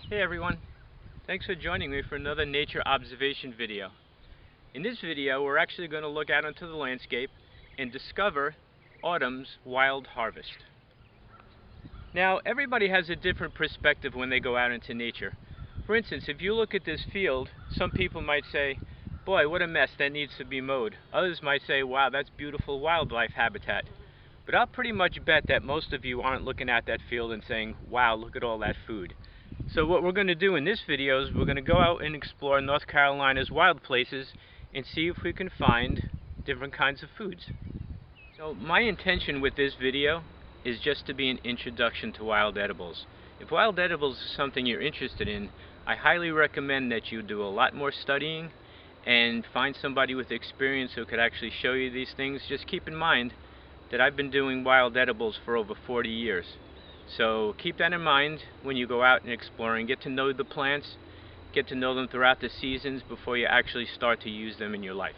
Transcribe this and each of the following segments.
Hey everyone, thanks for joining me for another nature observation video. In this video we're actually going to look out into the landscape and discover autumn's wild harvest. Now everybody has a different perspective when they go out into nature. For instance, if you look at this field, some people might say, boy, what a mess, that needs to be mowed. Others might say, wow, that's beautiful wildlife habitat. But I'll pretty much bet that most of you aren't looking at that field and saying, wow, look at all that food. So what we're going to do in this video is we're going to go out and explore North Carolina's wild places and see if we can find different kinds of foods. So my intention with this video is just to be an introduction to wild edibles. If wild edibles is something you're interested in, I highly recommend that you do a lot more studying and find somebody with experience who could actually show you these things. Just keep in mind that I've been doing wild edibles for over 40 years. So keep that in mind when you go out and explore and get to know the plants, get to know them throughout the seasons before you actually start to use them in your life.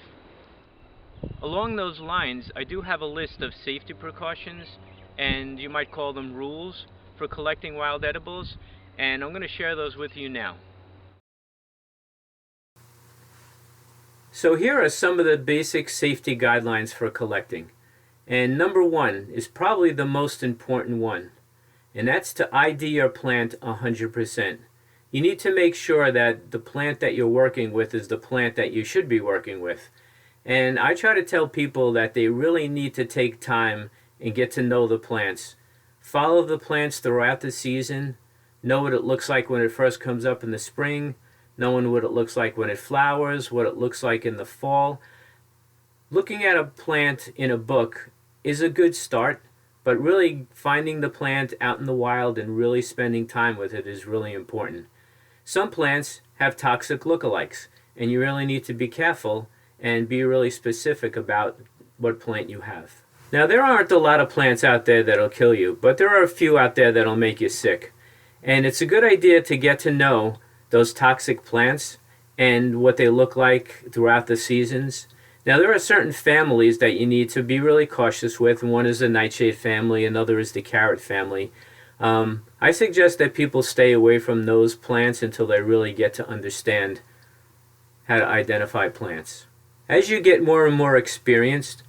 Along those lines, I do have a list of safety precautions, and you might call them rules, for collecting wild edibles, and I'm going to share those with you now. So here are some of the basic safety guidelines for collecting. And number one is probably the most important one. And that's to ID your plant 100%. You need to make sure that the plant that you're working with is the plant that you should be working with. And I try to tell people that they really need to take time and get to know the plants. Follow the plants throughout the season. Know what it looks like when it first comes up in the spring. Knowing what it looks like when it flowers, what it looks like in the fall. Looking at a plant in a book is a good start. But really finding the plant out in the wild and really spending time with it is really important. Some plants have toxic lookalikes, and you really need to be careful and be really specific about what plant you have. Now there aren't a lot of plants out there that'll kill you, but there are a few out there that'll make you sick. And it's a good idea to get to know those toxic plants and what they look like throughout the seasons. Now there are certain families that you need to be really cautious with. One is the nightshade family, another is the carrot family. I suggest that people stay away from those plants until they really get to understand how to identify plants. As you get more and more experienced,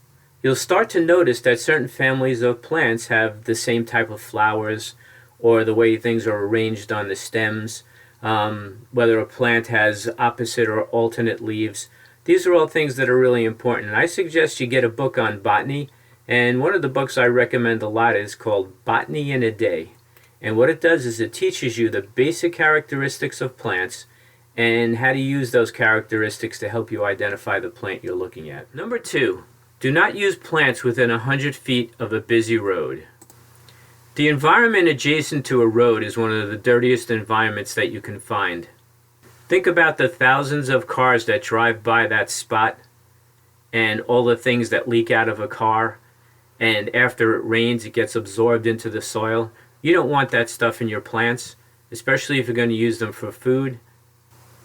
you'll start to notice that certain families of plants have the same type of flowers or the way things are arranged on the stems, whether a plant has opposite or alternate leaves. These are all things that are really important, and I suggest you get a book on botany, and one of the books I recommend a lot is called Botany in a Day. And what it does is it teaches you the basic characteristics of plants and how to use those characteristics to help you identify the plant you're looking at. Number two, do not use plants within 100 feet of a busy road. The environment adjacent to a road is one of the dirtiest environments that you can find. Think about the thousands of cars that drive by that spot and all the things that leak out of a car, and after it rains it gets absorbed into the soil. You don't want that stuff in your plants, especially if you're going to use them for food.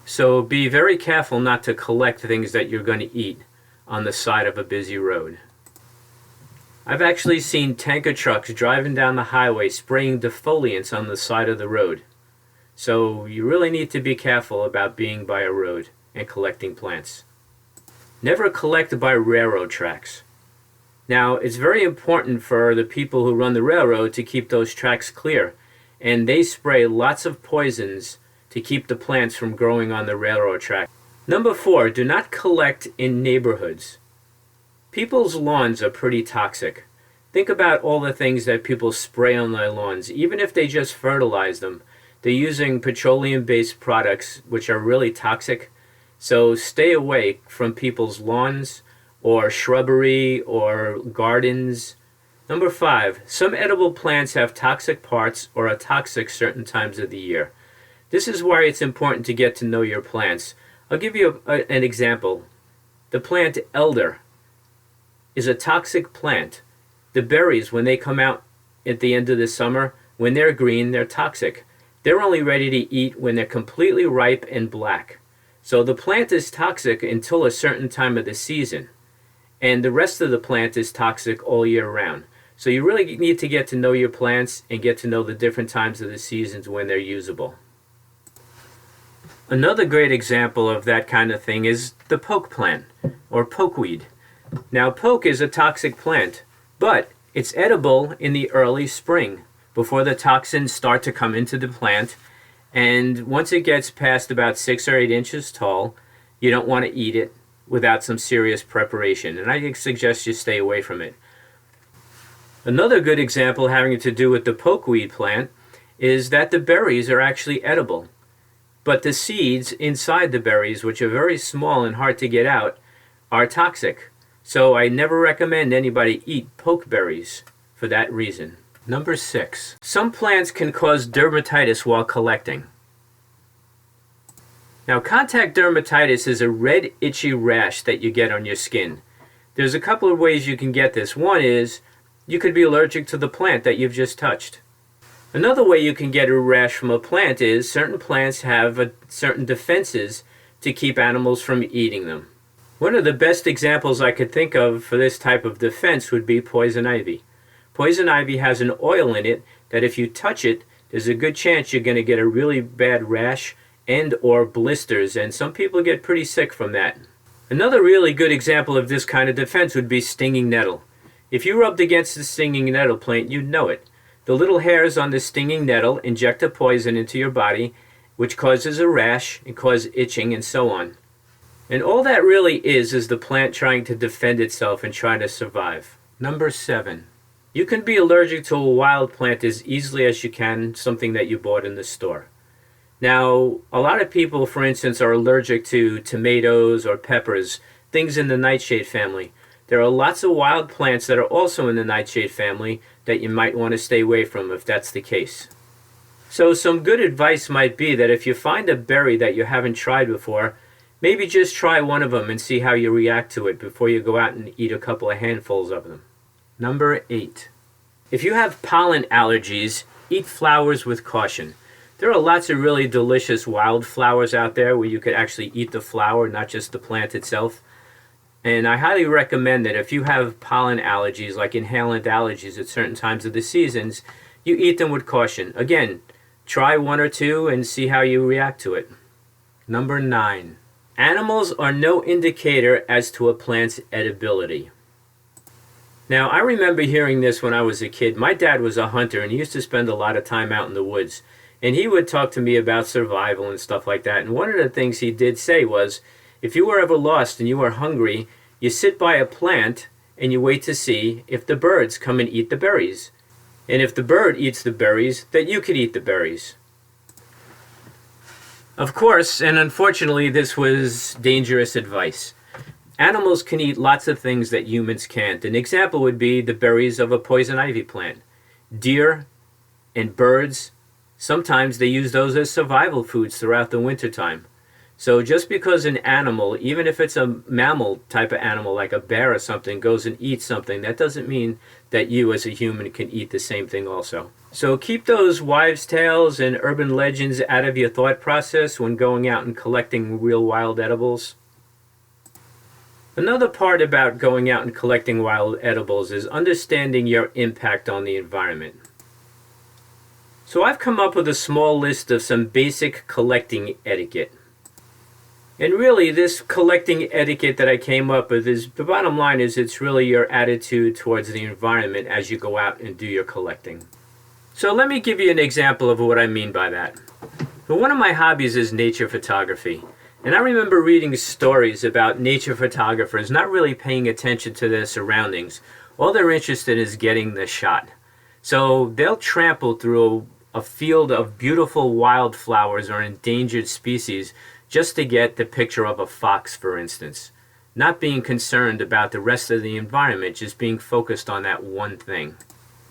So be very careful not to collect things that you're going to eat on the side of a busy road. I've actually seen tanker trucks driving down the highway spraying defoliants on the side of the road. So you really need to be careful about being by a road and collecting plants. Never collect by railroad tracks. Now, it's very important for the people who run the railroad to keep those tracks clear, and they spray lots of poisons to keep the plants from growing on the railroad track. Number four, do not collect in neighborhoods. People's lawns are pretty toxic. Think about all the things that people spray on their lawns, even if they just fertilize them. They're using petroleum-based products which are really toxic, so stay away from people's lawns or shrubbery or gardens. Number five, some edible plants have toxic parts or are toxic certain times of the year. This is why it's important to get to know your plants. I'll give you an example. The plant elder is a toxic plant. The berries, when they come out at the end of the summer, when they're green, they're toxic. They're only ready to eat when they're completely ripe and black. So the plant is toxic until a certain time of the season. And the rest of the plant is toxic all year round. So you really need to get to know your plants and get to know the different times of the seasons when they're usable. Another great example of that kind of thing is the poke plant, or pokeweed. Now, poke is a toxic plant, but it's edible in the early spring, before the toxins start to come into the plant, and once it gets past about 6 or 8 inches tall, you don't want to eat it without some serious preparation, and I suggest you stay away from it. Another good example having to do with the pokeweed plant is that the berries are actually edible, but the seeds inside the berries, which are very small and hard to get out, are toxic. So I never recommend anybody eat pokeberries for that reason. Number 6. Some plants can cause dermatitis while collecting. Now, contact dermatitis is a red, itchy rash that you get on your skin. There's a couple of ways you can get this. One is you could be allergic to the plant that you've just touched. Another way you can get a rash from a plant is certain plants have certain defenses to keep animals from eating them. One of the best examples I could think of for this type of defense would be poison ivy. Poison ivy has an oil in it that if you touch it, there's a good chance you're going to get a really bad rash and or blisters, and some people get pretty sick from that. Another really good example of this kind of defense would be stinging nettle. If you rubbed against the stinging nettle plant, you'd know it. The little hairs on the stinging nettle inject a poison into your body, which causes a rash and causes itching and so on. And all that really is the plant trying to defend itself and trying to survive. Number 7. You can be allergic to a wild plant as easily as you can something that you bought in the store. Now, a lot of people, for instance, are allergic to tomatoes or peppers, things in the nightshade family. There are lots of wild plants that are also in the nightshade family that you might want to stay away from if that's the case. So some good advice might be that if you find a berry that you haven't tried before, maybe just try one of them and see how you react to it before you go out and eat a couple of handfuls of them. Number 8. If you have pollen allergies, eat flowers with caution. There are lots of really delicious wild flowers out there where you could actually eat the flower, not just the plant itself. And I highly recommend that if you have pollen allergies, like inhalant allergies at certain times of the seasons, you eat them with caution. Again, try one or two and see how you react to it. Number 9. Animals are no indicator as to a plant's edibility. Now, I remember hearing this when I was a kid. My dad was a hunter, and he used to spend a lot of time out in the woods. And he would talk to me about survival and stuff like that. And one of the things he did say was, if you were ever lost and you were hungry, you sit by a plant and you wait to see if the birds come and eat the berries. And if the bird eats the berries, that you could eat the berries. Of course, and unfortunately, this was dangerous advice. Animals can eat lots of things that humans can't. An example would be the berries of a poison ivy plant. Deer and birds, sometimes they use those as survival foods throughout the wintertime. So just because an animal, even if it's a mammal type of animal like a bear or something, goes and eats something, that doesn't mean that you as a human can eat the same thing also. So keep those wives' tales and urban legends out of your thought process when going out and collecting real wild edibles. Another part about going out and collecting wild edibles is understanding your impact on the environment. So I've come up with a small list of some basic collecting etiquette. And really, this collecting etiquette that I came up with is, the bottom line is, it's really your attitude towards the environment as you go out and do your collecting. So let me give you an example of what I mean by that. But one of my hobbies is nature photography. And I remember reading stories about nature photographers not really paying attention to their surroundings. All they're interested in is getting the shot. So they'll trample through a field of beautiful wildflowers or endangered species just to get the picture of a fox, for instance. Not being concerned about the rest of the environment, just being focused on that one thing.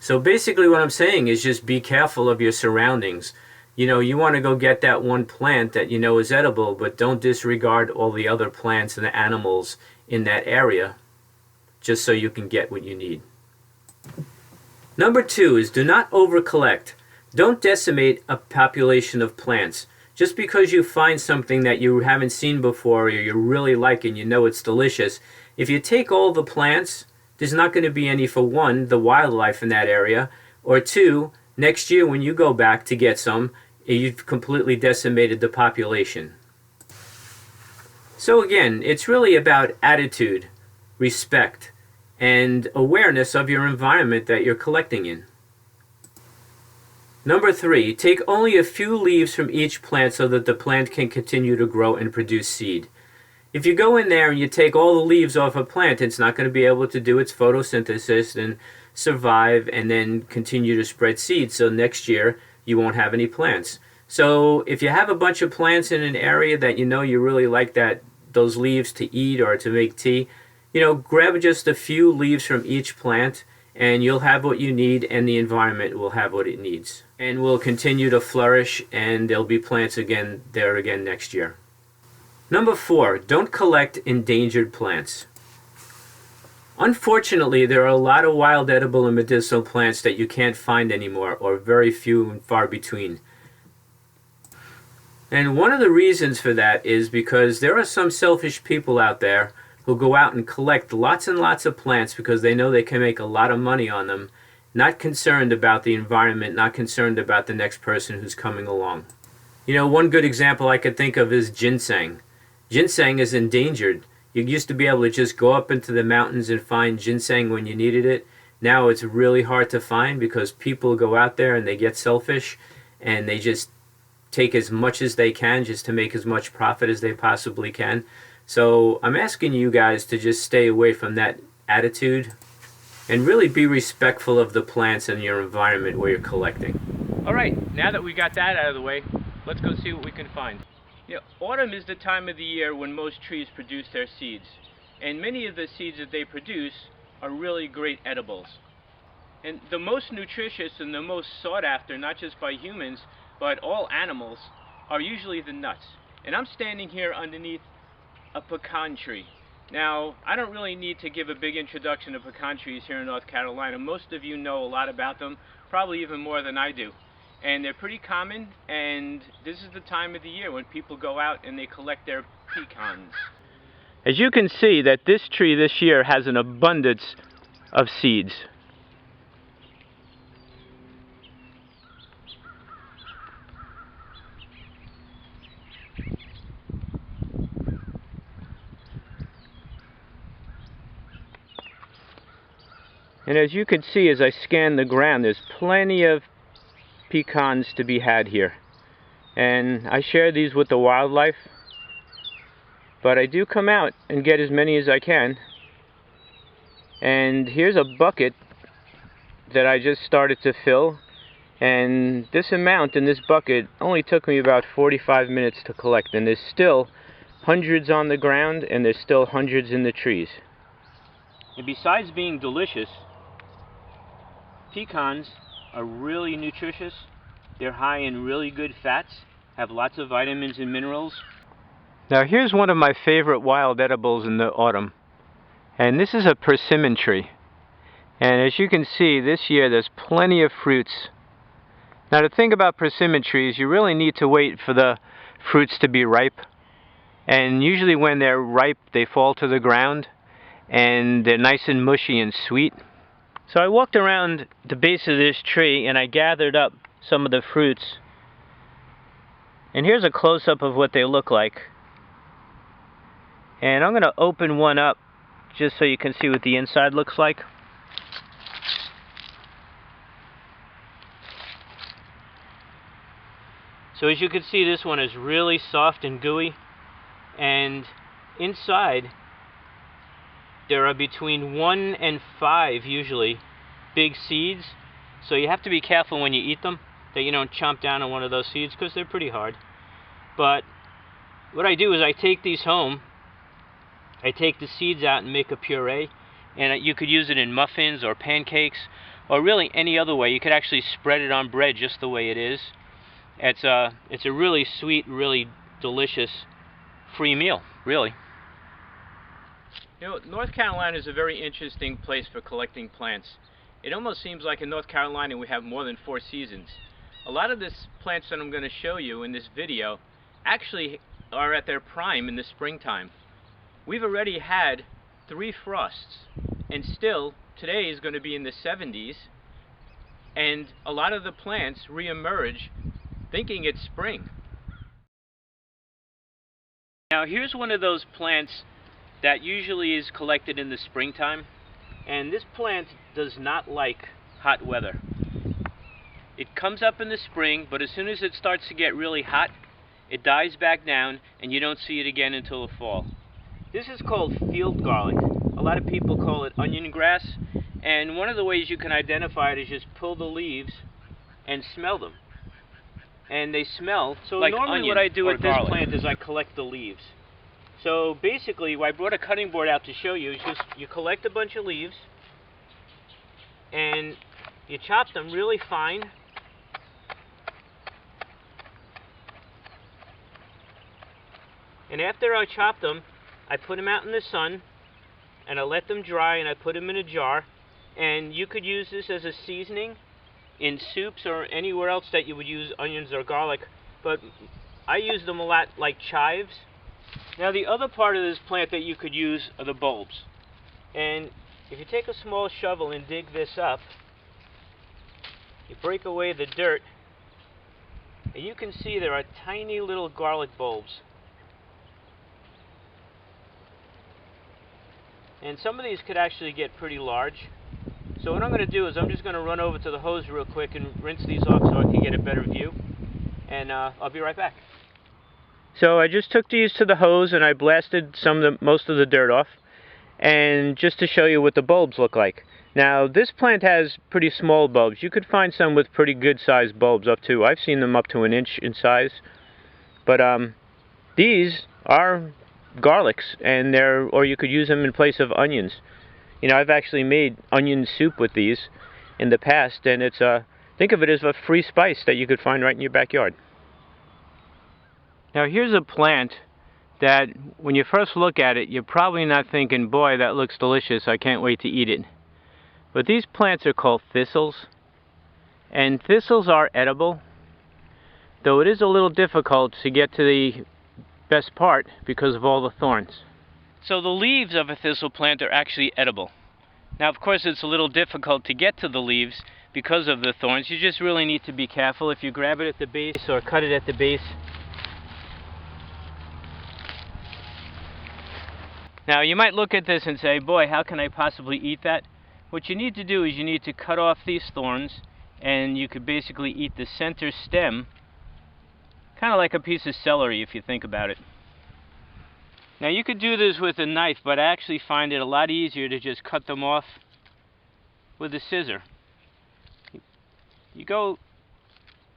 So basically what I'm saying is just be careful of your surroundings. You know, you want to go get that one plant that you know is edible, but don't disregard all the other plants and the animals in that area just so you can get what you need. Number 2 is do not over-collect. Don't decimate a population of plants. Just because you find something that you haven't seen before or you really like and you know it's delicious, if you take all the plants, there's not going to be any, for one, the wildlife in that area, or two, next year when you go back to get some, you've completely decimated the population. So again, it's really about attitude, respect, and awareness of your environment that you're collecting in. Number 3, take only a few leaves from each plant so that the plant can continue to grow and produce seed. If you go in there and you take all the leaves off a plant, it's not going to be able to do its photosynthesis and survive and then continue to spread seed. So next year you won't have any plants. So if you have a bunch of plants in an area that you know you really like those leaves to eat or to make tea, grab just a few leaves from each plant and you'll have what you need, and the environment will have what it needs. And will continue to flourish, and there'll be plants again there again next year. Number 4, don't collect endangered plants. Unfortunately, there are a lot of wild edible and medicinal plants that you can't find anymore, or very few and far between. And one of the reasons for that is because there are some selfish people out there who go out and collect lots and lots of plants because they know they can make a lot of money on them, not concerned about the environment, not concerned about the next person who's coming along. One good example I could think of is ginseng. Ginseng is endangered. You used to be able to just go up into the mountains and find ginseng when you needed it. Now it's really hard to find because people go out there and they get selfish and they just take as much as they can just to make as much profit as they possibly can. So I'm asking you guys to just stay away from that attitude and really be respectful of the plants and your environment where you're collecting. Alright, now that we got that out of the way, let's go see what we can find. Autumn is the time of the year when most trees produce their seeds. And many of the seeds that they produce are really great edibles. And the most nutritious and the most sought after, not just by humans, but all animals, are usually the nuts. And I'm standing here underneath a pecan tree. Now, I don't really need to give a big introduction to pecan trees here in North Carolina. Most of you know a lot about them, probably even more than I do. And they're pretty common, and this is the time of the year when people go out and they collect their pecans. As you can see, that this tree this year has an abundance of seeds. And as you can see, as I scan the ground, there's plenty of pecans to be had here. And I share these with the wildlife, but I do come out and get as many as I can. And here's a bucket that I just started to fill, and this amount in this bucket only took me about 45 minutes to collect, and there's still hundreds on the ground and there's still hundreds in the trees. And besides being delicious, pecans are really nutritious. They're high in really good fats, have lots of vitamins and minerals. Now here's one of my favorite wild edibles in the autumn, and this is a persimmon tree. And as you can see, this year there's plenty of fruits. Now the thing about persimmon trees, you really need to wait for the fruits to be ripe, and usually when they're ripe they fall to the ground and they're nice and mushy and sweet. So I walked around the base of this tree and I gathered up some of the fruits. And here's a close-up of what they look like. And I'm going to open one up just so you can see what the inside looks like. So as you can see, this one is really soft and gooey. And inside there are between 1 and 5 usually big seeds, so you have to be careful when you eat them that you don't chomp down on one of those seeds because they're pretty hard. But what I do is I take these home, I take the seeds out and make a puree, and you could use it in muffins or pancakes or really any other way. You could actually spread it on bread just the way it is. It's a really sweet, really delicious free meal, really. North Carolina is a very interesting place for collecting plants. It almost seems like in North Carolina we have more than 4 seasons. A lot of these plants that I'm going to show you in this video actually are at their prime in the springtime. We've already had 3 frosts, and still today is going to be in the 70s, and a lot of the plants re-emerge thinking it's spring. Now here's one of those plants that usually is collected in the springtime, and this plant does not like hot weather. It comes up in the spring, but as soon as it starts to get really hot, it dies back down and you don't see it again until the fall. This is called field garlic. A lot of people call it onion grass, and one of the ways you can identify it is just pull the leaves and smell them. And they smell like onion. Normally what I do with this plant is I collect the leaves. So basically, I brought a cutting board out to show you, is just you collect a bunch of leaves and you chop them really fine. And after I chop them, I put them out in the sun and I let them dry and I put them in a jar. And you could use this as a seasoning in soups or anywhere else that you would use onions or garlic. But I use them a lot like chives. Now the other part of this plant that you could use are the bulbs. And if you take a small shovel and dig this up, you break away the dirt, and you can see there are tiny little garlic bulbs. And some of these could actually get pretty large. So what I'm going to do is I'm just going to run over to the hose real quick and rinse these off so I can get a better view. And I'll be right back. So I just took these to the hose and I blasted most of the dirt off. And just to show you what the bulbs look like. Now this plant has pretty small bulbs. You could find some with pretty good sized bulbs up to, I've seen them up to 1 inch in size. But these are garlics, and or you could use them in place of onions. You know, I've actually made onion soup with these in the past, and it's think of it as a free spice that you could find right in your backyard. Now here's a plant that when you first look at it, you're probably not thinking, boy, that looks delicious, I can't wait to eat it. But these plants are called thistles, and thistles are edible, though it is a little difficult to get to the best part because of all the thorns. So the leaves of a thistle plant are actually edible. Now of course it's a little difficult to get to the leaves because of the thorns. You just really need to be careful. If you grab it at the base or cut it at the base. Now you might look at this and say, boy, how can I possibly eat that? What you need to do is you need to cut off these thorns, and you could basically eat the center stem, kind of like a piece of celery if you think about it. Now you could do this with a knife, but I actually find it a lot easier to just cut them off with a scissor. You go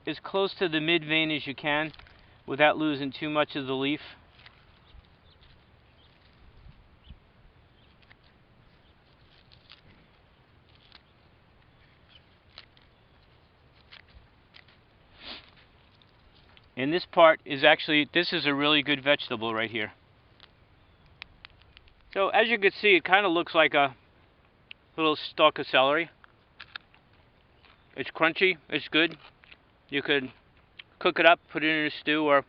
as close to the mid vein as you can without losing too much of the leaf. And this part is actually, this is a really good vegetable right here. So as you can see, it kind of looks like a little stalk of celery. It's crunchy, it's good. You could cook it up, put it in a stew, or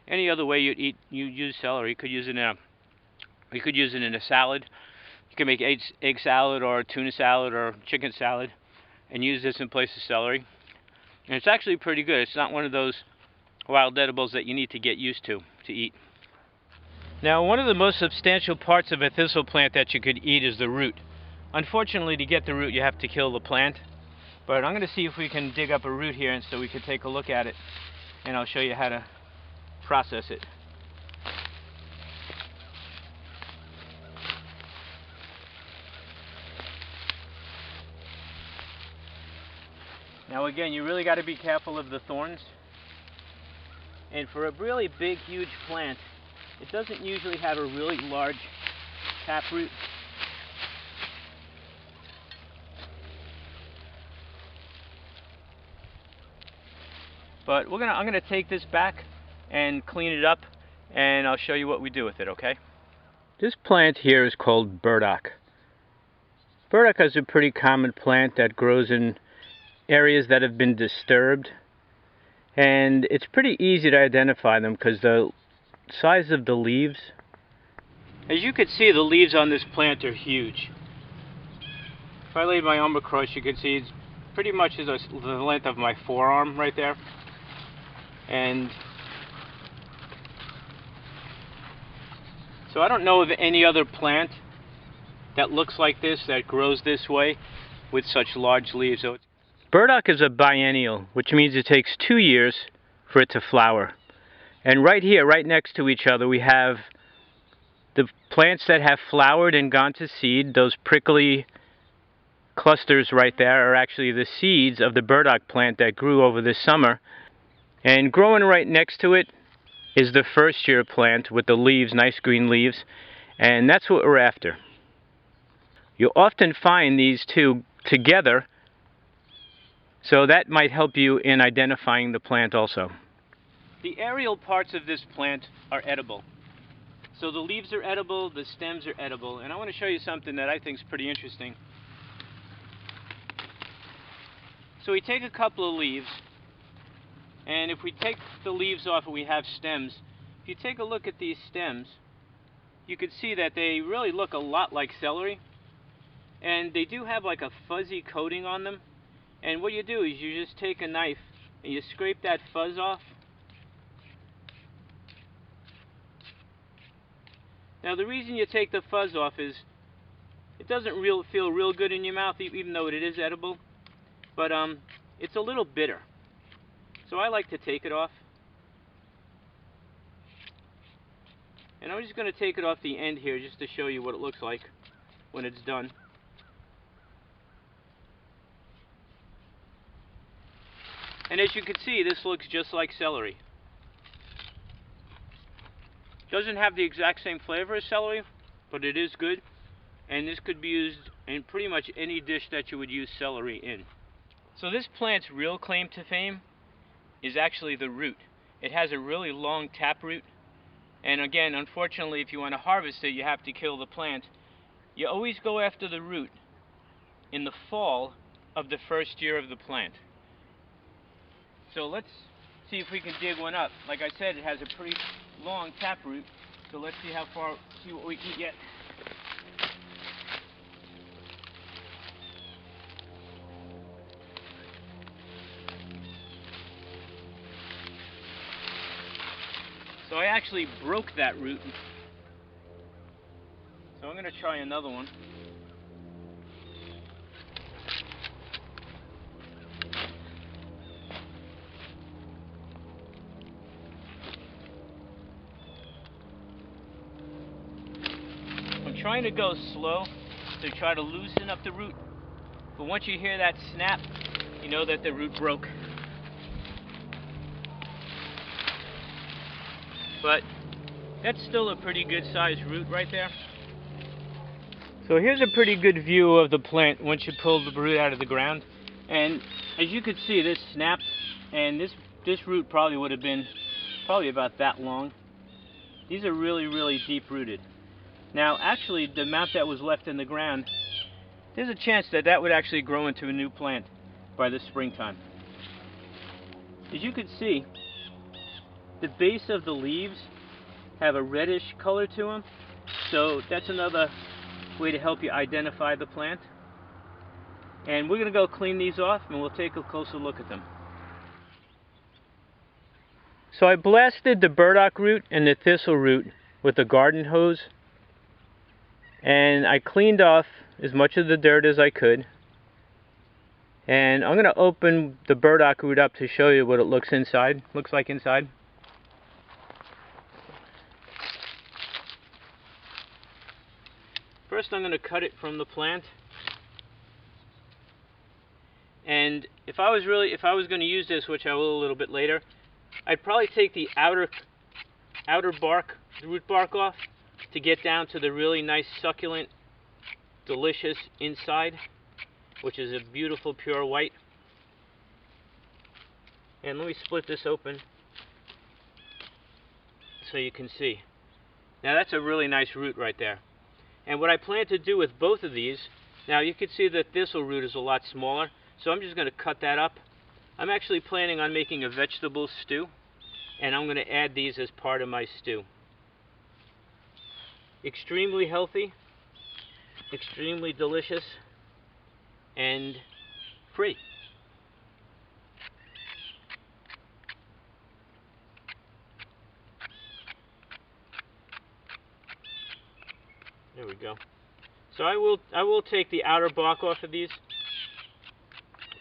any other way you use celery. You could use it in a salad. You can make egg salad or tuna salad or chicken salad and use this in place of celery. And it's actually pretty good. It's not one of those wild edibles that you need to get used to eat. Now one of the most substantial parts of a thistle plant that you could eat is the root. Unfortunately, to get the root you have to kill the plant, but I'm going to see if we can dig up a root here and so we can take a look at it, and I'll show you how to process it. Now again, you really got to be careful of the thorns. And for a really big, huge plant, it doesn't usually have a really large taproot. But I'm gonna take this back and clean it up, and I'll show you what we do with it, okay? This plant here is called burdock. Burdock is a pretty common plant that grows in areas that have been disturbed. And it's pretty easy to identify them because the size of the leaves. As you can see, the leaves on this plant are huge. If I laid my arm across, you can see it's pretty much the length of my forearm right there. And So I don't know of any other plant that looks like this, that grows this way with such large leaves. So burdock is a biennial, which means it takes 2 years for it to flower. And right here, right next to each other, we have the plants that have flowered and gone to seed. Those prickly clusters right there are actually the seeds of the burdock plant that grew over this summer. And growing right next to it is the first year plant with the leaves, nice green leaves, and that's what we're after. You'll often find these two together, so that might help you in identifying the plant also. The aerial parts of this plant are edible. So the leaves are edible, the stems are edible, and I want to show you something that I think is pretty interesting. So we take a couple of leaves, and if we take the leaves off and we have stems, if you take a look at these stems, you can see that they really look a lot like celery, and they do have like a fuzzy coating on them. And what you do is you just take a knife and you scrape that fuzz off. Now the reason you take the fuzz off is it doesn't feel real good in your mouth, even though it is edible, but it's a little bitter. So I like to take it off. And I'm just going to take it off the end here just to show you what it looks like when it's done. And as you can see, this looks just like celery. Doesn't have the exact same flavor as celery, but it is good. And this could be used in pretty much any dish that you would use celery in. So this plant's real claim to fame is actually the root. It has a really long taproot, and again, unfortunately, if you want to harvest it, you have to kill the plant. You always go after the root in the fall of the first year of the plant. So let's see if we can dig one up. Like I said, it has a pretty long taproot, so let's see what we can get. So I actually broke that root. So I'm going to try another one. I'm trying to go slow to try to loosen up the root. But once you hear that snap, you know that the root broke. But that's still a pretty good sized root right there. So here's a pretty good view of the plant once you pull the root out of the ground. And as you can see, this snapped, and this root probably would have been about that long. These are really, really deep rooted. Now actually, the amount that was left in the ground, there's a chance that that would actually grow into a new plant by the springtime. As you can see, the base of the leaves have a reddish color to them, so that's another way to help you identify the plant. And we're going to go clean these off and we'll take a closer look at them. So I blasted the burdock root and the thistle root with a garden hose, and I cleaned off as much of the dirt as I could. And I'm going to open the burdock root up to show you what it looks like inside. First I'm going to cut it from the plant. And if I was going to use this, which I will a little bit later, I'd probably take the outer bark, the root bark off, to get down to the really nice, succulent, delicious inside, which is a beautiful pure white. And let me split this open so you can see. Now that's a really nice root right there. And what I plan to do with both of these, now you can see the thistle root is a lot smaller, so I'm just going to cut that up. I'm actually planning on making a vegetable stew, and I'm going to add these as part of my stew. Extremely healthy, extremely delicious, and free. go. So I will take the outer bark off of these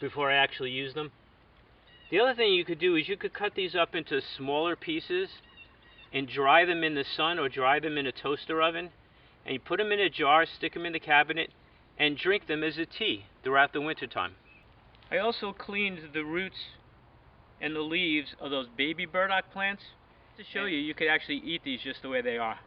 before I actually use them. The other thing you could do is you could cut these up into smaller pieces and dry them in the sun or dry them in a toaster oven, and you put them in a jar, stick them in the cabinet, and drink them as a tea throughout the winter time. I also cleaned the roots and the leaves of those baby burdock plants to show you you could actually eat these just the way they are.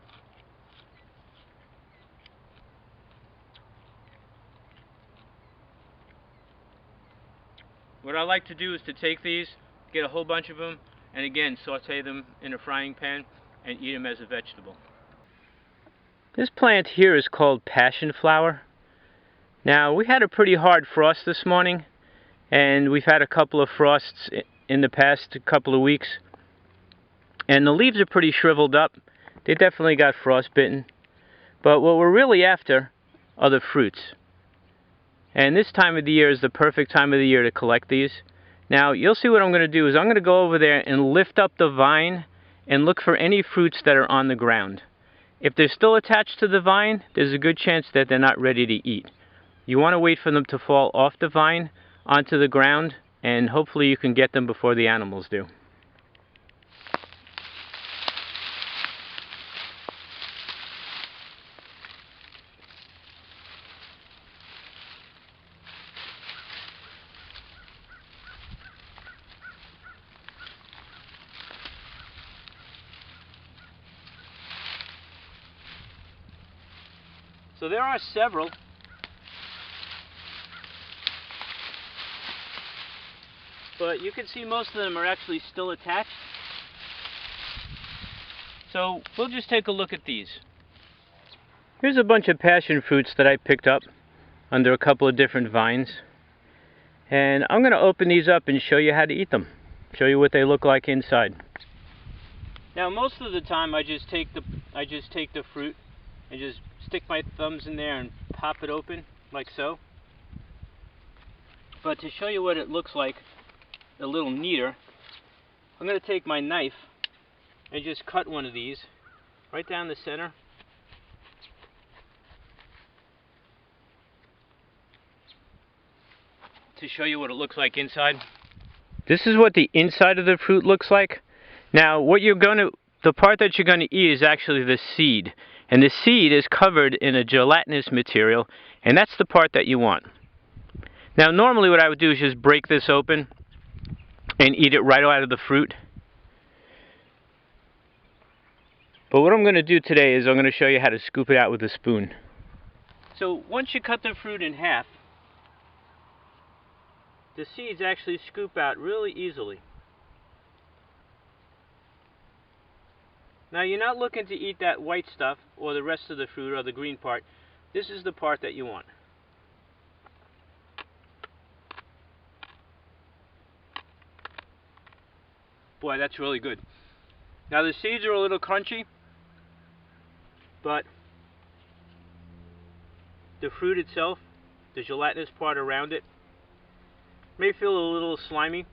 What I like to do is to take these, get a whole bunch of them, and again saute them in a frying pan and eat them as a vegetable. This plant here is called passion flower. Now, we had a pretty hard frost this morning, and we've had a couple of frosts in the past couple of weeks, and the leaves are pretty shriveled up. They definitely got frostbitten, but what we're really after are the fruits. And this time of the year is the perfect time of the year to collect these. Now, you'll see what I'm going to do is I'm going to go over there and lift up the vine and look for any fruits that are on the ground. If they're still attached to the vine, there's a good chance that they're not ready to eat. You want to wait for them to fall off the vine onto the ground, and hopefully you can get them before the animals do. So there are several. But you can see most of them are actually still attached. So we'll just take a look at these. Here's a bunch of passion fruits that I picked up under a couple of different vines. And I'm going to open these up and show you how to eat them. Show you what they look like inside. Now, most of the time I just take the fruit and just stick my thumbs in there and pop it open like so. But to show you what it looks like a little neater, I'm going to take my knife and just cut one of these right down the center. To show you what it looks like inside. This is what the inside of the fruit looks like. Now, the part that you're going to eat is actually the seed. And the seed is covered in a gelatinous material, and that's the part that you want. Now, normally what I would do is just break this open and eat it right out of the fruit. But what I'm going to do today is I'm going to show you how to scoop it out with a spoon. So once you cut the fruit in half, the seeds actually scoop out really easily. Now, you're not looking to eat that white stuff or the rest of the fruit or the green part. This is the part that you want. Boy, that's really good. Now, the seeds are a little crunchy, but the fruit itself, the gelatinous part around it, may feel a little slimy,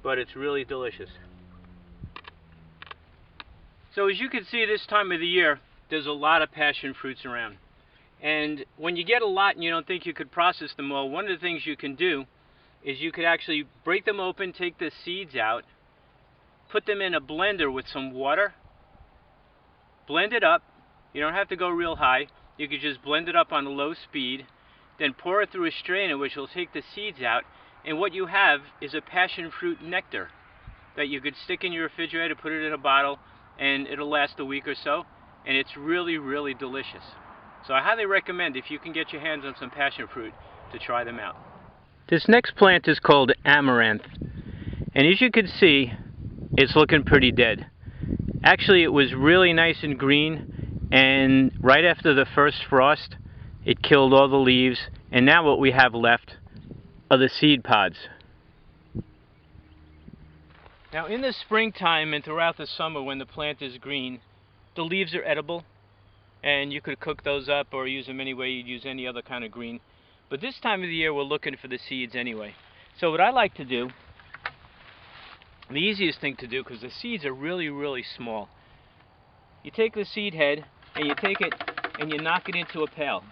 but it's really delicious. So as you can see, this time of the year, there's a lot of passion fruits around. And when you get a lot and you don't think you could process them all, one of the things you can do is you could actually break them open, take the seeds out, put them in a blender with some water, blend it up. You don't have to go real high. You could just blend it up on a low speed, then pour it through a strainer which will take the seeds out, and what you have is a passion fruit nectar that you could stick in your refrigerator, put it in a bottle, and it'll last a week or so, and it's really, really delicious. So I highly recommend, if you can get your hands on some passion fruit, to try them out. This next plant is called amaranth, and as you can see, it's looking pretty dead. Actually, it was really nice and green, and right after the first frost, it killed all the leaves, and now what we have left are the seed pods. Now, in the springtime and throughout the summer when the plant is green, the leaves are edible, and you could cook those up or use them any way you'd use any other kind of green. But this time of the year, we're looking for the seeds anyway. So what I like to do, the easiest thing to do, because the seeds are really, really small, you take the seed head and you take it and you knock it into a pail.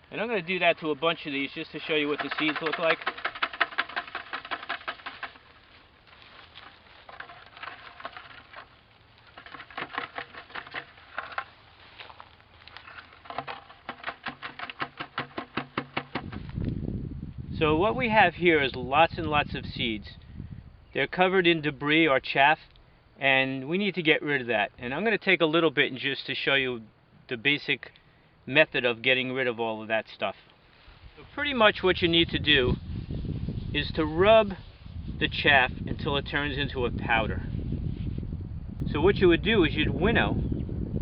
And I'm going to do that to a bunch of these just to show you what the seeds look like. So what we have here is lots and lots of seeds. They're covered in debris or chaff, and we need to get rid of that. And I'm going to take a little bit just to show you the basic method of getting rid of all of that stuff. So pretty much what you need to do is to rub the chaff until it turns into a powder. So what you would do is you'd winnow,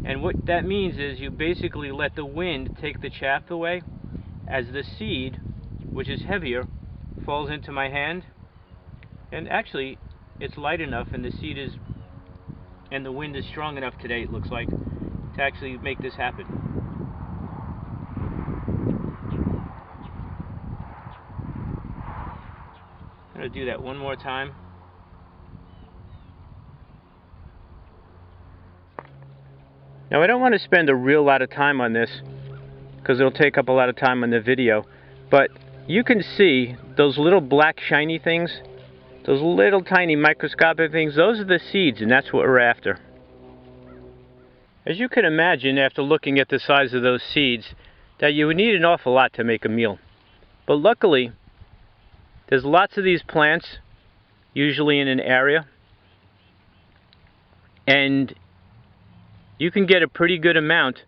and what that means is you basically let the wind take the chaff away as the seed, which is heavier, falls into my hand. And actually it's light enough and the seed is, and the wind is strong enough today, it looks like, to actually make this happen. I'm going to do that one more time. Now I don't want to spend a real lot of time on this because it'll take up a lot of time on the video, but you can see those little black shiny things, those little tiny microscopic things, those are the seeds, and that's what we're after. As you can imagine, after looking at the size of those seeds, that you would need an awful lot to make a meal. But luckily, there's lots of these plants, usually in an area, and you can get a pretty good amount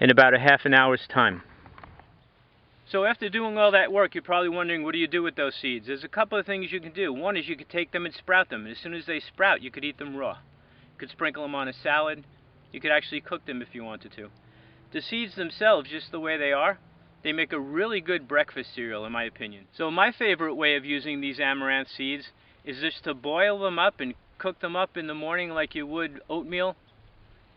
in about a half an hour's time. So after doing all that work, you're probably wondering, what do you do with those seeds? There's a couple of things you can do. One is you could take them and sprout them. And as soon as they sprout, you could eat them raw. You could sprinkle them on a salad. You could actually cook them if you wanted to. The seeds themselves, just the way they are, they make a really good breakfast cereal, in my opinion. So my favorite way of using these amaranth seeds is just to boil them up and cook them up in the morning like you would oatmeal,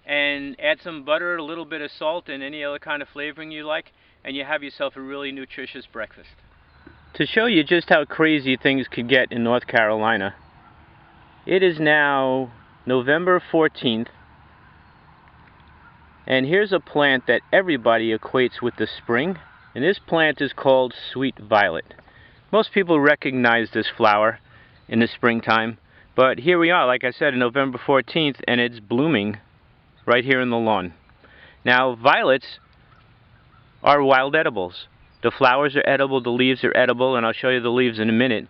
and add some butter, a little bit of salt, and any other kind of flavoring you like, and you have yourself a really nutritious breakfast. To show you just how crazy things could get in North Carolina, it is now November 14th, and here's a plant that everybody equates with the spring, and this plant is called sweet violet. Most people recognize this flower in the springtime, but here we are, like I said, on November 14th, and it's blooming right here in the lawn. Now, violets are wild edibles. The flowers are edible, the leaves are edible, and I'll show you the leaves in a minute.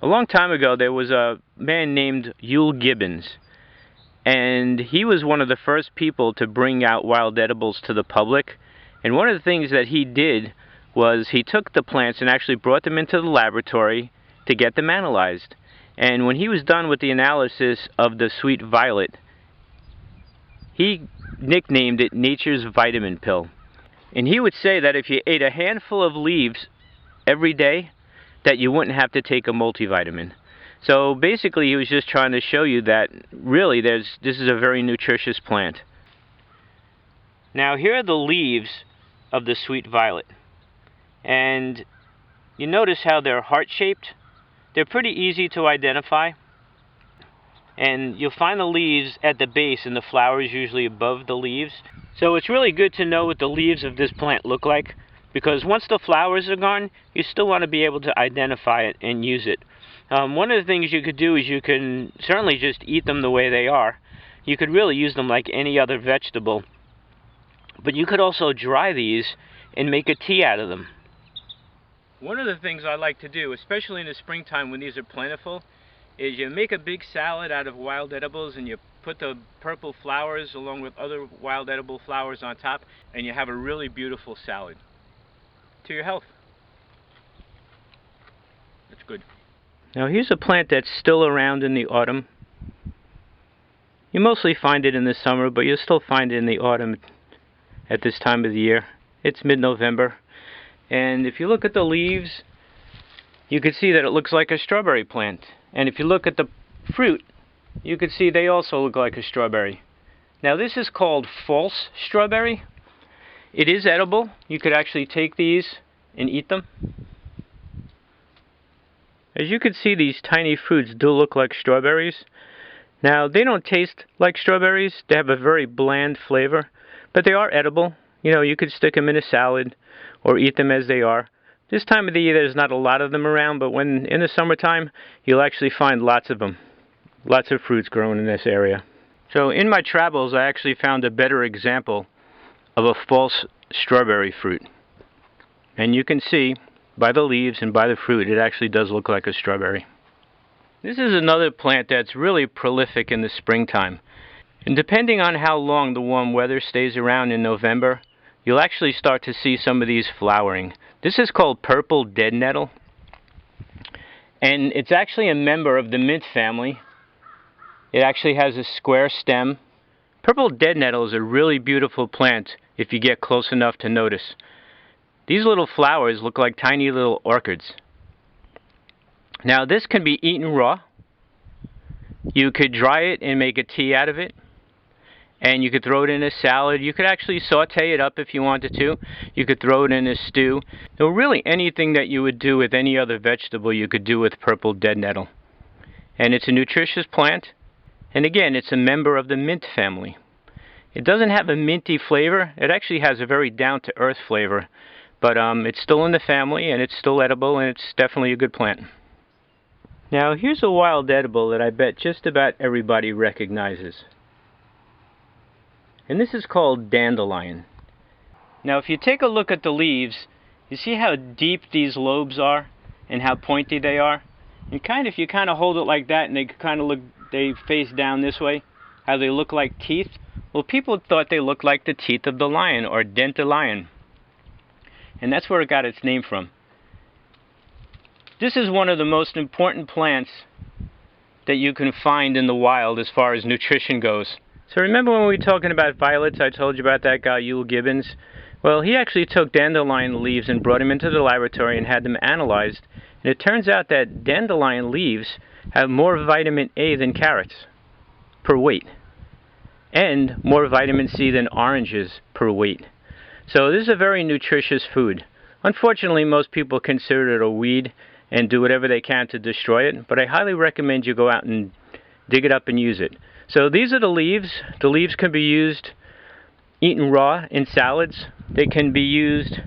A long time ago, there was a man named Euell Gibbons, and he was one of the first people to bring out wild edibles to the public. And one of the things that he did was he took the plants and actually brought them into the laboratory to get them analyzed. And when he was done with the analysis of the sweet violet, he nicknamed it nature's vitamin pill. And he would say that if you ate a handful of leaves every day, that you wouldn't have to take a multivitamin. So basically he was just trying to show you that really this is a very nutritious plant. Now here are the leaves of the sweet violet. And you notice how they're heart-shaped? They're pretty easy to identify. And you'll find the leaves at the base and the flowers usually above the leaves. So it's really good to know what the leaves of this plant look like, because once the flowers are gone, you still want to be able to identify it and use it. One of the things you could do is you can certainly just eat them the way they are. You could really use them like any other vegetable. But you could also dry these and make a tea out of them. One of the things I like to do, especially in the springtime when these are plentiful, is you make a big salad out of wild edibles and you put the purple flowers along with other wild edible flowers on top, and you have a really beautiful salad. To your health. That's good. Now here's a plant that's still around in the autumn. You mostly find it in the summer, but you'll still find it in the autumn at this time of the year. It's mid-November. And if you look at the leaves, you can see that it looks like a strawberry plant. And if you look at the fruit, you can see they also look like a strawberry. Now this is called false strawberry. It is edible. You could actually take these and eat them. As you can see, these tiny fruits do look like strawberries. Now they don't taste like strawberries. They have a very bland flavor. but they are edible. You know, you could stick them in a salad or eat them as they are. This time of the year there's not a lot of them around, but when in the summertime you'll actually find lots of them. Lots of fruits grown in this area. So in my travels I actually found a better example of a false strawberry fruit. And you can see by the leaves and by the fruit it actually does look like a strawberry. This is another plant that's really prolific in the springtime. And depending on how long the warm weather stays around in November, you'll actually start to see some of these flowering. This is called purple dead nettle. And it's actually a member of the mint family. It actually has a square stem. Purple dead nettle is a really beautiful plant if you get close enough to notice. These little flowers look like tiny little orchids. Now this can be eaten raw. You could dry it and make a tea out of it. And you could throw it in a salad. You could actually saute it up if you wanted to. You could throw it in a stew. So really anything that you would do with any other vegetable you could do with purple dead nettle. And it's a nutritious plant. And again, it's a member of the mint family. It doesn't have a minty flavor. It actually has a very down-to-earth flavor. But it's still in the family and it's still edible and it's definitely a good plant. Now here's a wild edible that I bet just about everybody recognizes. And this is called dandelion. Now if you take a look at the leaves, you see how deep these lobes are and how pointy they are? And if you kind of hold it like that and they face down this way, how they look like teeth. Well, people thought they looked like the teeth of the lion, or dentalion. And that's where it got its name from. This is one of the most important plants that you can find in the wild as far as nutrition goes. So remember when we were talking about violets, I told you about that guy, Euell Gibbons? Well, he actually took dandelion leaves and brought them into the laboratory and had them analyzed. And it turns out that dandelion leaves have more vitamin A than carrots per weight. And more vitamin C than oranges per weight. So this is a very nutritious food. Unfortunately, most people consider it a weed and do whatever they can to destroy it, but I highly recommend you go out and dig it up and use it. So these are the leaves. The leaves can be used, eaten raw in salads. They can be used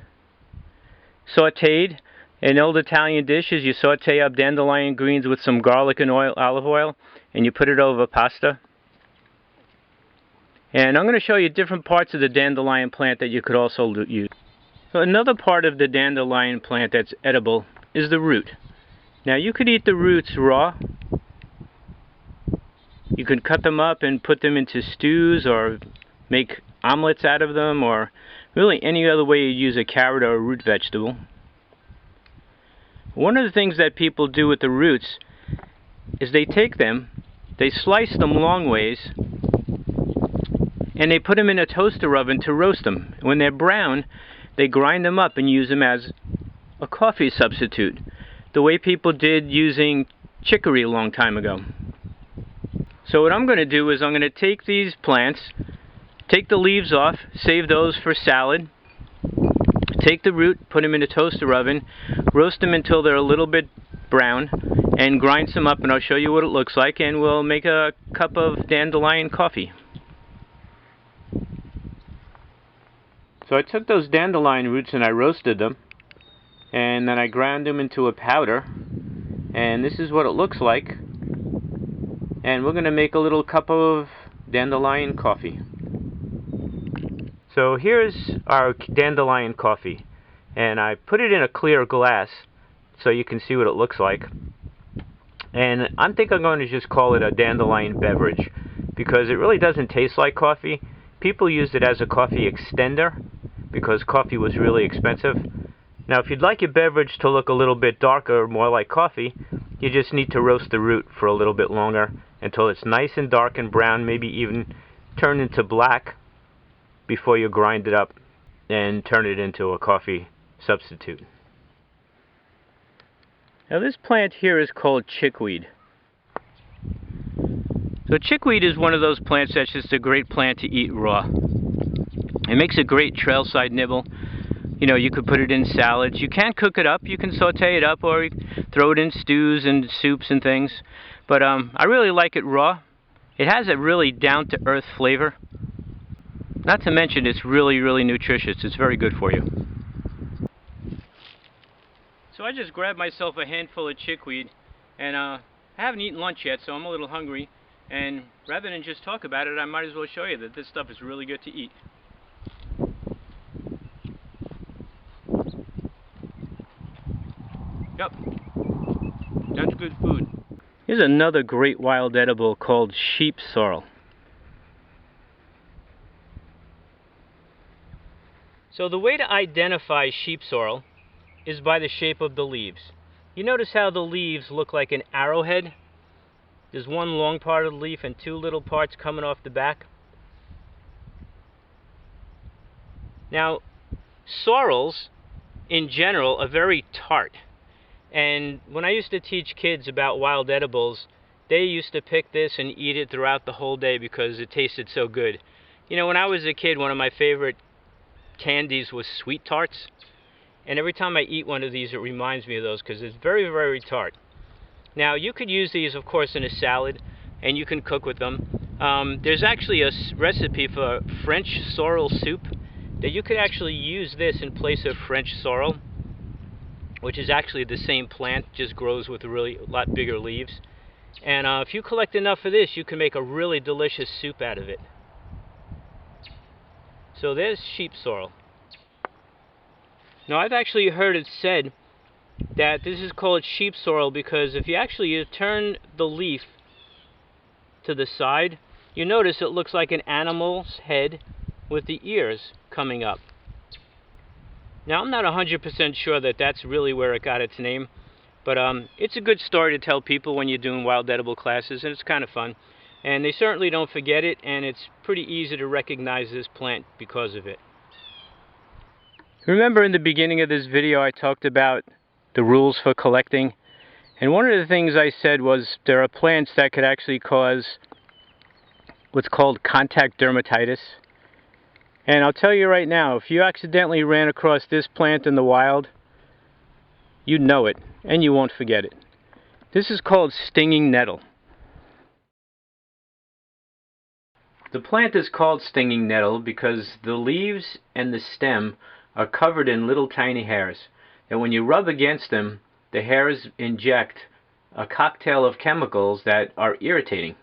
sauteed. In old Italian dishes, you saute up dandelion greens with some garlic and olive oil, and you put it over pasta. And I'm going to show you different parts of the dandelion plant that you could also use. So another part of the dandelion plant that's edible is the root. Now you could eat the roots raw. You could cut them up and put them into stews or make omelets out of them, or really any other way you use a carrot or a root vegetable. One of the things that people do with the roots is they take them, they slice them long ways, and they put them in a toaster oven to roast them. When they're brown, they grind them up and use them as a coffee substitute, the way people did using chicory a long time ago. So what I'm going to do is I'm going to take these plants, take the leaves off, save those for salad, take the root, put them in a toaster oven, roast them until they're a little bit brown, and grind some up, and I'll show you what it looks like, and we'll make a cup of dandelion coffee. So I took those dandelion roots and I roasted them, and then I ground them into a powder, and this is what it looks like. And we're going to make a little cup of dandelion coffee. So here's our dandelion coffee, and I put it in a clear glass so you can see what it looks like. And I think I'm going to just call it a dandelion beverage, because it really doesn't taste like coffee. People used it as a coffee extender because coffee was really expensive. Now if you'd like your beverage to look a little bit darker, more like coffee, you just need to roast the root for a little bit longer until it's nice and dark and brown, maybe even turn into black, before you grind it up and turn it into a coffee substitute. Now this plant here is called chickweed. So chickweed is one of those plants that's just a great plant to eat raw. It makes a great trailside nibble. You know, you could put it in salads. You can cook it up. You can saute it up, or you throw it in stews and soups and things. But I really like it raw. It has a really down-to-earth flavor. Not to mention it's really, really nutritious. It's very good for you. So I just grabbed myself a handful of chickweed, and I haven't eaten lunch yet, so I'm a little hungry. And rather than just talk about it, I might as well show you that this stuff is really good to eat. Yep, that's good food. Here's another great wild edible called sheep sorrel. So the way to identify sheep sorrel is by the shape of the leaves. You notice how the leaves look like an arrowhead? There's one long part of the leaf and two little parts coming off the back. Now, sorrels in general are very tart. And when I used to teach kids about wild edibles, they used to pick this and eat it throughout the whole day because it tasted so good. You know, when I was a kid, one of my favorite candies was sweet tarts. And every time I eat one of these, it reminds me of those because it's very, very tart. Now, you could use these, of course, in a salad, and you can cook with them. There's actually a recipe for French sorrel soup that you could actually use this in place of French sorrel, which is actually the same plant, just grows with a lot bigger leaves. And if you collect enough of this, you can make a really delicious soup out of it. So there's sheep sorrel. Now, I've actually heard it said that this is called sheep sorrel because if you turn the leaf to the side, you notice it looks like an animal's head with the ears coming up. Now, I'm not 100% sure that that's really where it got its name, but it's a good story to tell people when you're doing wild edible classes, and it's kind of fun. And they certainly don't forget it, and it's pretty easy to recognize this plant because of it. Remember in the beginning of this video I talked about the rules for collecting, and one of the things I said was there are plants that could actually cause what's called contact dermatitis. And I'll tell you right now, if you accidentally ran across this plant in the wild, you'd know it and you won't forget it. This is called stinging nettle. The plant is called stinging nettle because the leaves and the stem are covered in little tiny hairs. And when you rub against them, the hairs inject a cocktail of chemicals that are irritating.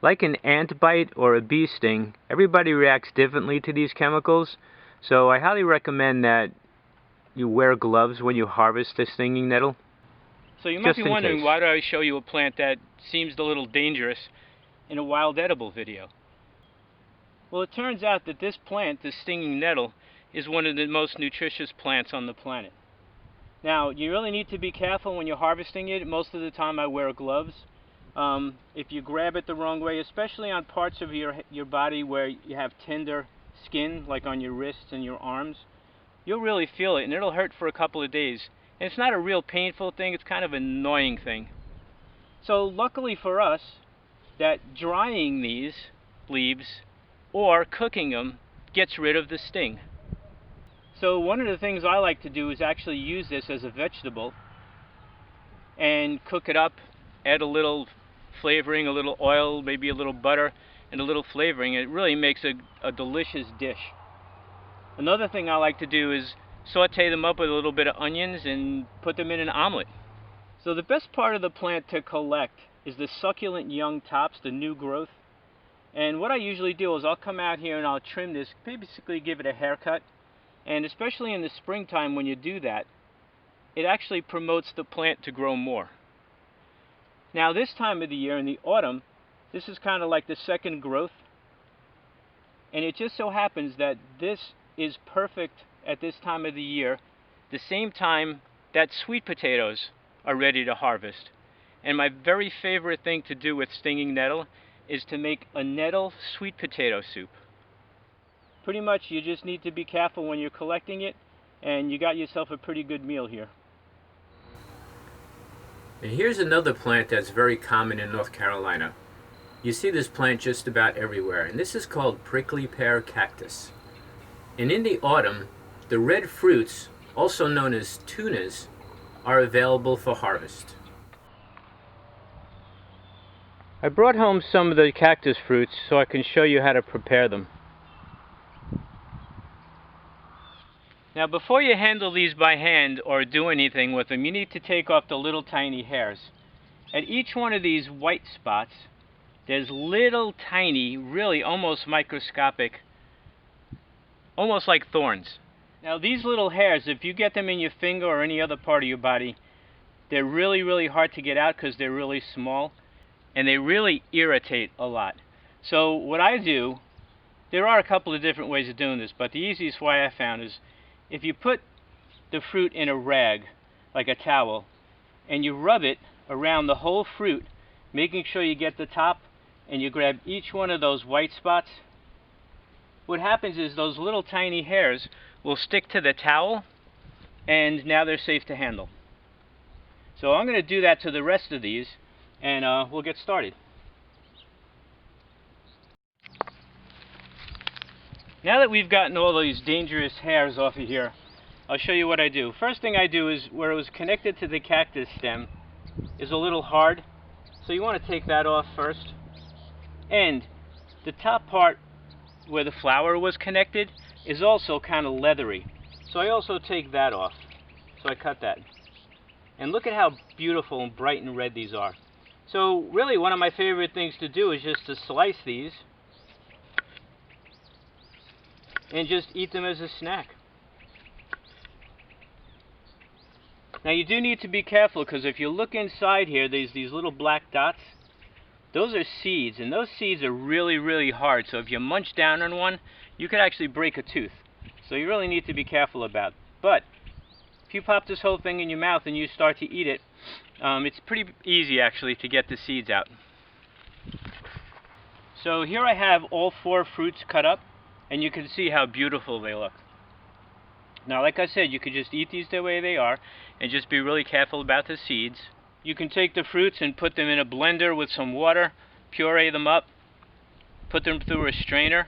Like an ant bite or a bee sting, everybody reacts differently to these chemicals, so I highly recommend that you wear gloves when you harvest the stinging nettle. So you might be wondering, why do I show you a plant that seems a little dangerous in a wild edible video? Well, it turns out that this plant, the stinging nettle, is one of the most nutritious plants on the planet. Now, you really need to be careful when you're harvesting it. Most of the time I wear gloves. If you grab it the wrong way, especially on parts of your body where you have tender skin, like on your wrists and your arms, you'll really feel it, and it'll hurt for a couple of days. And it's not a real painful thing, it's kind of an annoying thing. So luckily for us, that drying these leaves or cooking them gets rid of the sting. So one of the things I like to do is actually use this as a vegetable and cook it up, add a little flavoring, a little oil, maybe a little butter, and a little flavoring. It really makes a delicious dish. Another thing I like to do is saute them up with a little bit of onions and put them in an omelet. So the best part of the plant to collect is the succulent young tops, the new growth. And what I usually do is I'll come out here and I'll trim this, basically give it a haircut. And especially in the springtime when you do that, it actually promotes the plant to grow more. Now this time of the year, in the autumn, this is kind of like the second growth. And it just so happens that this is perfect at this time of the year, the same time that sweet potatoes are ready to harvest. And my very favorite thing to do with stinging nettle is to make a nettle sweet potato soup. Pretty much you just need to be careful when you're collecting it, and you got yourself a pretty good meal here. And here's another plant that's very common in North Carolina. You see this plant just about everywhere, and this is called prickly pear cactus. And in the autumn, the red fruits, also known as tunas, are available for harvest. I brought home some of the cactus fruits so I can show you how to prepare them. Now before you handle these by hand or do anything with them, you need to take off the little tiny hairs. At each one of these white spots, there's little tiny, really almost microscopic, almost like thorns. Now these little hairs, if you get them in your finger or any other part of your body, they're really hard to get out because they're really small and they really irritate a lot. So what I do, there are a couple of different ways of doing this, but the easiest way I found is if you put the fruit in a rag, like a towel, and you rub it around the whole fruit, making sure you get the top, and you grab each one of those white spots, what happens is those little tiny hairs will stick to the towel, and now they're safe to handle. So I'm going to do that to the rest of these, and we'll get started. Now that we've gotten all these dangerous hairs off of here, I'll show you what I do. First thing I do is where it was connected to the cactus stem is a little hard, so you want to take that off first. And the top part where the flower was connected is also kind of leathery, so I also take that off. So I cut that. And look at how beautiful and bright and red these are. So really one of my favorite things to do is just to slice these and just eat them as a snack. Now you do need to be careful, because if you look inside here, there's these little black dots. Those are seeds, and those seeds are really hard, so if you munch down on one, you could actually break a tooth. So you really need to be careful about it. But if you pop this whole thing in your mouth and you start to eat it, it's pretty easy actually to get the seeds out. So here I have all 4 fruits cut up, and you can see how beautiful they look. Now like I said, you could just eat these the way they are and just be really careful about the seeds. You can take the fruits and put them in a blender with some water, puree them up, put them through a strainer,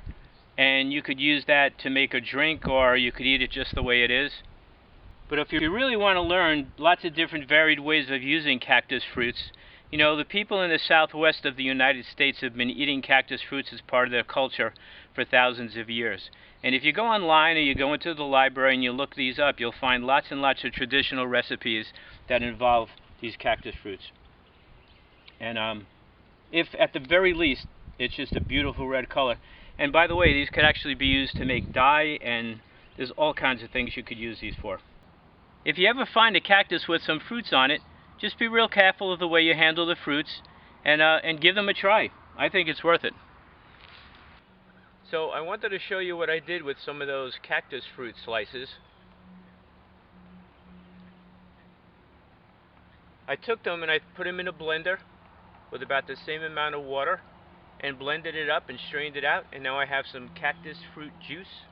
and you could use that to make a drink, or you could eat it just the way it is. But if you really want to learn lots of different varied ways of using cactus fruits, you know, the people in the southwest of the United States have been eating cactus fruits as part of their culture for thousands of years. And if you go online or you go into the library and you look these up, you'll find lots and lots of traditional recipes that involve these cactus fruits. And if at the very least, it's just a beautiful red color. And by the way, these could actually be used to make dye, and there's all kinds of things you could use these for. If you ever find a cactus with some fruits on it, just be real careful of the way you handle the fruits, and give them a try. I think it's worth it. So I wanted to show you what I did with some of those cactus fruit slices. I took them and I put them in a blender with about the same amount of water and blended it up and strained it out, and now I have some cactus fruit juice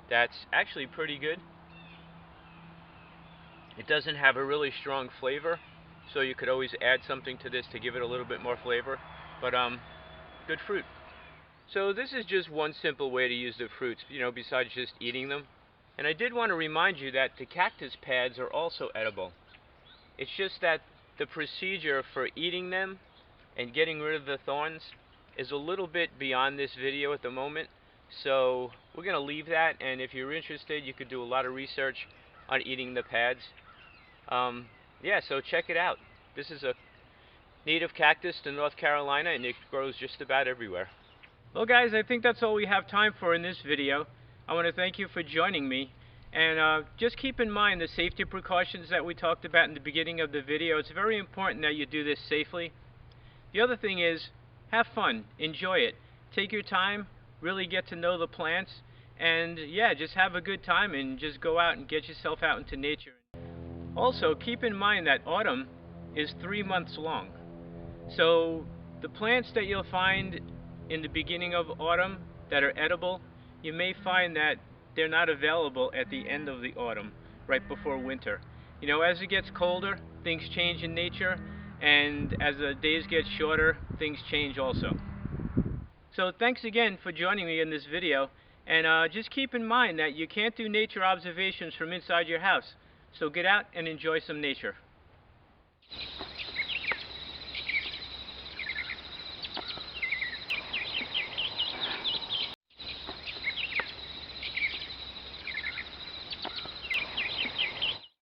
that's actually pretty good. It doesn't have a really strong flavor, so you could always add something to this to give it a little bit more flavor, but good fruit. So this is just one simple way to use the fruits, you know, besides just eating them. And I did want to remind you that the cactus pads are also edible. It's just that the procedure for eating them and getting rid of the thorns is a little bit beyond this video at the moment, so we're going to leave that, and if you're interested, you could do a lot of research on eating the pads. Yeah, so check it out. This is a native cactus to North Carolina, and it grows just about everywhere. Well guys, I think that's all we have time for in this video. I want to thank you for joining me, and just keep in mind the safety precautions that we talked about in the beginning of the video. It's very important that you do this safely. The other thing is, have fun, enjoy it, take your time, really get to know the plants, and yeah, just have a good time and just go out and get yourself out into nature. Also, keep in mind that autumn is 3 months long. So the plants that you'll find in the beginning of autumn that are edible, you may find that they're not available at the end of the autumn, right before winter. You know, as it gets colder, things change in nature, and as the days get shorter, things change also. So thanks again for joining me in this video, and just keep in mind that you can't do nature observations from inside your house, so get out and enjoy some nature.